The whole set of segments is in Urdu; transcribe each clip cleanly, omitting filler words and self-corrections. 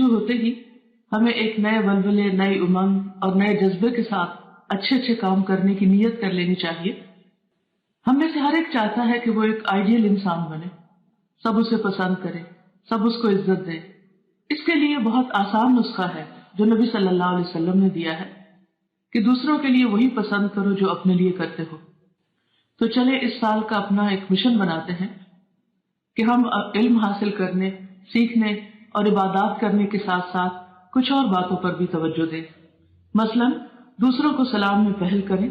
شروع ہوتے ہی ہمیں ایک نئے ولولے، نئی امنگ اور نئے جذبے کے ساتھ اچھے اچھے کام کرنے کی نیت کر لینی چاہیے۔ ہم میں سے ہر ایک چاہتا ہے کہ وہ ایک آئیڈیل انسان بنے، سب اسے پسند کرے، سب اس کو عزت دے۔ اس کے لیے بہت آسان نسخہ ہے جو نبی صلی اللہ علیہ وسلم نے دیا ہے کہ دوسروں کے لیے وہی پسند کرو جو اپنے لیے کرتے ہو۔ تو چلے اس سال کا اپنا ایک مشن بناتے ہیں کہ ہم علم حاصل کرنے، سیکھنے اور عبادات کرنے کے ساتھ ساتھ کچھ اور باتوں پر بھی توجہ دیں۔ مثلا دوسروں کو سلام میں پہل کریں،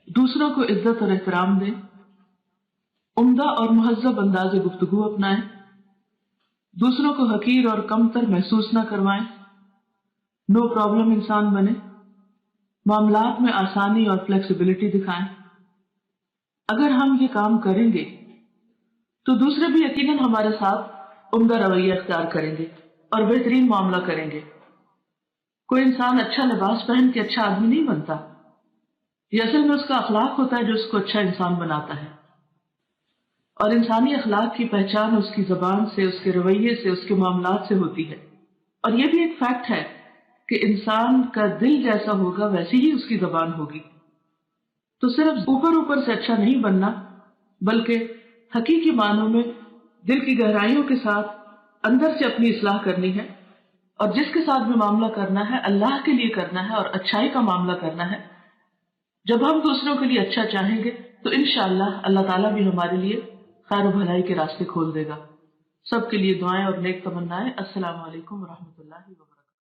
دوسروں کو عزت اور احترام دیں، عمدہ اور مہذب انداز گفتگو اپنائیں، دوسروں کو حقیر اور کمتر محسوس نہ کروائیں، نو پرابلم انسان بنے، معاملات میں آسانی اور فلیکسیبلٹی دکھائیں۔ اگر ہم یہ کام کریں گے تو دوسرے بھی یقیناً ہمارے ساتھ عمدہ رویہ اختیار کریں گے اور بہترین معاملہ کریں گے۔ کوئی انسان اچھا لباس پہن کے اچھا آدمی نہیں بنتا، یہ اصل میں اس کا اخلاق ہوتا ہے جو اس کو اچھا انسان بناتا ہے۔ اور انسانی اخلاق کی پہچان اس کی زبان سے، اس کے رویے سے، اس کے معاملات سے ہوتی ہے۔ اور یہ بھی ایک فیکٹ ہے کہ انسان کا دل جیسا ہوگا ویسی ہی اس کی زبان ہوگی۔ تو صرف اوپر اوپر سے اچھا نہیں بننا، بلکہ حقیقی معنوں میں دل کی گہرائیوں کے ساتھ اندر سے اپنی اصلاح کرنی ہے، اور جس کے ساتھ بھی معاملہ کرنا ہے اللہ کے لیے کرنا ہے اور اچھائی کا معاملہ کرنا ہے۔ جب ہم دوسروں کے لیے اچھا چاہیں گے تو انشاءاللہ اللہ تعالیٰ بھی ہمارے لیے خیر و بھلائی کے راستے کھول دے گا۔ سب کے لیے دعائیں اور نیک تمنائیں۔ السلام علیکم ورحمۃ اللہ وبرکاتہ۔